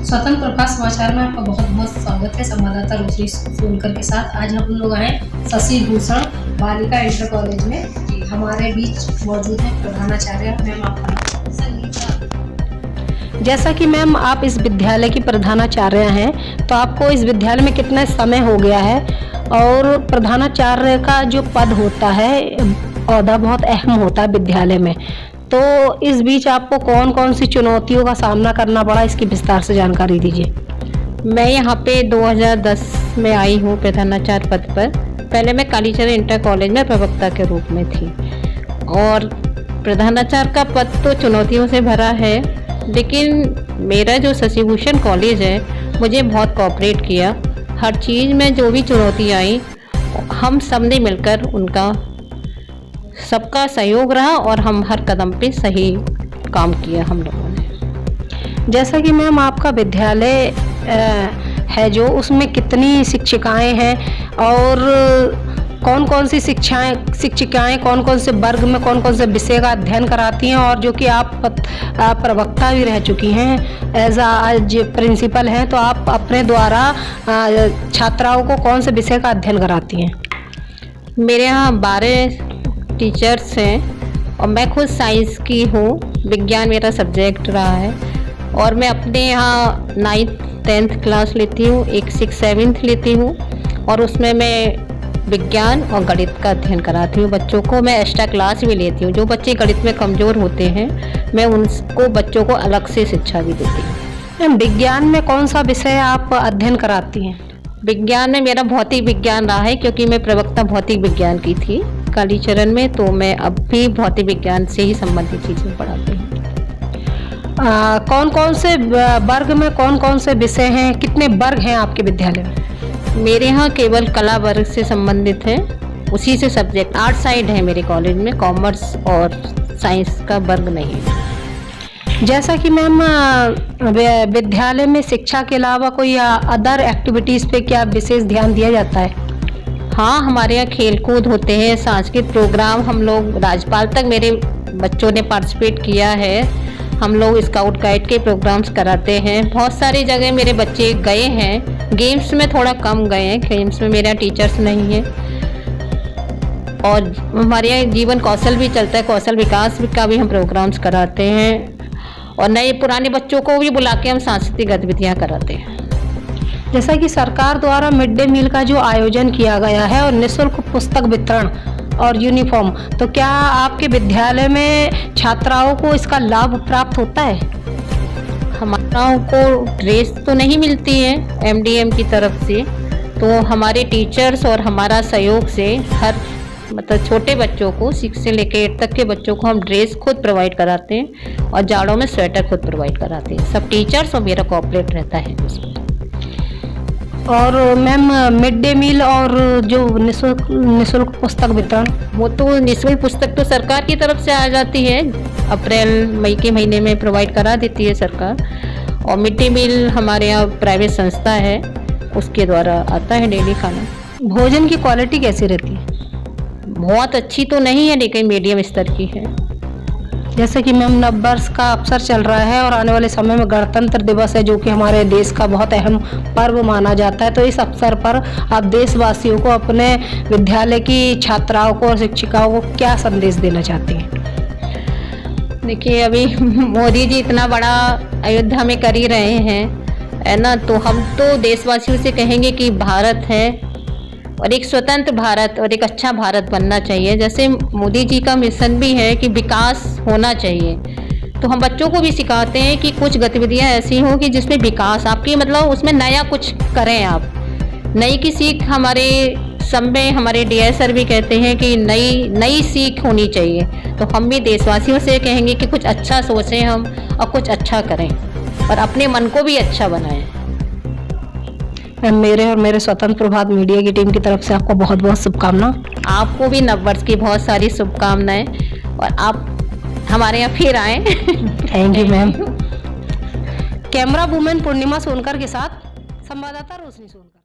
स्वतंत्र प्रभात समाचार में आपका बहुत बहुत स्वागत है। संवाददाता रोशनी सोनकर के साथ आज हम लोग आए शशि भूषण बालिका इंटर कॉलेज में। हमारे बीच मौजूद है प्रधानाचार्य मैम। आपका जैसा कि मैम आप इस विद्यालय की प्रधानाचार्य हैं, तो आपको इस विद्यालय में कितना समय हो गया है और प्रधानाचार्य का जो पद होता है, ओहदा बहुत अहम होता है विद्यालय में, तो इस बीच आपको कौन कौन सी चुनौतियों का सामना करना पड़ा, इसकी विस्तार से जानकारी दीजिए। मैं यहाँ पे 2010 में आई हूँ प्रधानाचार्य पद पर। पहले मैं कालीचरण इंटर कॉलेज में प्रवक्ता के रूप में थी और प्रधानाचार्य का पद तो चुनौतियों से भरा है, लेकिन मेरा जो शशि भूषण कॉलेज है मुझे बहुत कोऑपरेट किया। हर चीज़ में जो भी चुनौती आई, हम सब ने मिलकर उनका सबका सहयोग रहा और हम हर कदम पे सही काम किया हम लोगों ने। जैसा कि मैम आपका विद्यालय है जो, उसमें कितनी शिक्षिकाएं हैं और कौन कौन सी शिक्षिकाएं कौन कौन से वर्ग में कौन कौन से विषय का अध्ययन कराती हैं, और जो कि आप प्रवक्ता भी रह चुकी हैं, एज आज प्रिंसिपल हैं, तो आप अपने द्वारा छात्राओं को कौन से विषय का अध्ययन कराती हैं? मेरे यहाँ 12 टीचर्स हैं और मैं खुद साइंस की हूँ। विज्ञान मेरा सब्जेक्ट रहा है और मैं अपने यहाँ 9th 10th क्लास लेती हूँ, एक 6th 7th लेती हूँ और उसमें मैं विज्ञान और गणित का अध्ययन कराती हूँ बच्चों को। मैं एक्स्ट्रा क्लास भी लेती हूँ। जो बच्चे गणित में कमज़ोर होते हैं, मैं उनको बच्चों को अलग से शिक्षा भी देती हूँ। विज्ञान में कौन सा विषय आप अध्ययन कराती हैं? विज्ञान में मेरा भौतिक विज्ञान रहा है, क्योंकि मैं प्रवक्ता भौतिक विज्ञान की थी कालीचरण में, तो मैं अब भी भौतिक विज्ञान से ही संबंधित चीज़ें पढ़ाती हूँ। कौन कौन से वर्ग में कौन कौन से विषय हैं, कितने वर्ग हैं आपके विद्यालय में? मेरे यहाँ केवल कला वर्ग से संबंधित है, उसी से सब्जेक्ट। आर्ट साइड है मेरे कॉलेज में, कॉमर्स और साइंस का वर्ग नहीं है। जैसा कि मैम विद्यालय में शिक्षा के अलावा कोई अदर एक्टिविटीज़ पे क्या विशेष ध्यान दिया जाता है? हाँ, हमारे यहाँ खेल कूद होते हैं, सांस्कृतिक प्रोग्राम, हम लोग राज्यपाल तक मेरे बच्चों ने पार्टिसिपेट किया है। हम लोग स्काउट गाइड के प्रोग्राम्स कराते हैं। बहुत सारी जगह मेरे बच्चे गए हैं। गेम्स में थोड़ा कम गए हैं, गेम्स में मेरा टीचर्स नहीं है। और हमारे यहाँ जीवन कौशल भी चलता है, कौशल विकास का भी हम प्रोग्राम्स कराते हैं और नए पुराने बच्चों को भी बुला के हम सांस्कृतिक गतिविधियाँ कराते हैं। जैसा कि सरकार द्वारा मिड डे मील का जो आयोजन किया गया है और निःशुल्क पुस्तक वितरण और यूनिफॉर्म, तो क्या आपके विद्यालय में छात्राओं को इसका लाभ प्राप्त होता है? हमाराओं को ड्रेस तो नहीं मिलती है MDM की तरफ से, तो हमारे टीचर्स और हमारा सहयोग से हर छोटे बच्चों को 6 से लेकर 8 तक के बच्चों को हम ड्रेस खुद प्रोवाइड कराते हैं और जाड़ों में स्वेटर खुद प्रोवाइड कराते हैं। सब टीचर्स और मेरा कोऑपरेट रहता है उसमें। और मैम मिड डे मील और जो निःशुल्क पुस्तक वितरण, वो तो निःशुल्क पुस्तक तो सरकार की तरफ से आ जाती है, अप्रैल मई के महीने में प्रोवाइड करा देती है सरकार। और मिड डे मील हमारे यहाँ प्राइवेट संस्था है, उसके द्वारा आता है डेली खाना। भोजन की क्वालिटी कैसी रहती है? बहुत अच्छी तो नहीं है, लेकिन मीडियम स्तर की है। जैसे कि मैम नववर्ष का अवसर चल रहा है और आने वाले समय में गणतंत्र दिवस है, जो कि हमारे देश का बहुत अहम पर्व माना जाता है, तो इस अवसर पर आप देशवासियों को, अपने विद्यालय की छात्राओं को और शिक्षिकाओं को क्या संदेश देना चाहती हैं? देखिए, अभी मोदी जी इतना बड़ा अयोध्या में कर ही रहे हैं, है ना, तो हम तो देशवासियों से कहेंगे कि भारत है और एक स्वतंत्र भारत और एक अच्छा भारत बनना चाहिए। जैसे मोदी जी का मिशन भी है कि विकास होना चाहिए, तो हम बच्चों को भी सिखाते हैं कि कुछ गतिविधियां ऐसी हों कि जिसमें विकास आपकी, मतलब उसमें नया कुछ करें आप। नई की सीख हमारे सब में, हमारे DI सर भी कहते हैं कि नई सीख होनी चाहिए। तो हम भी देशवासियों से कहेंगे कि कुछ अच्छा सोचें हम और कुछ अच्छा करें और अपने मन को भी अच्छा बनाएं। मेरे और मेरे स्वतंत्र प्रभात मीडिया की टीम की तरफ से आपको बहुत बहुत शुभकामनाएं। आपको भी नववर्ष की बहुत सारी शुभकामनाएं और आप हमारे यहाँ फिर आएँ। Thank you ma'am. Camera women Purnima Sonkar के साथ संवाददाता रोशनी सोनकर।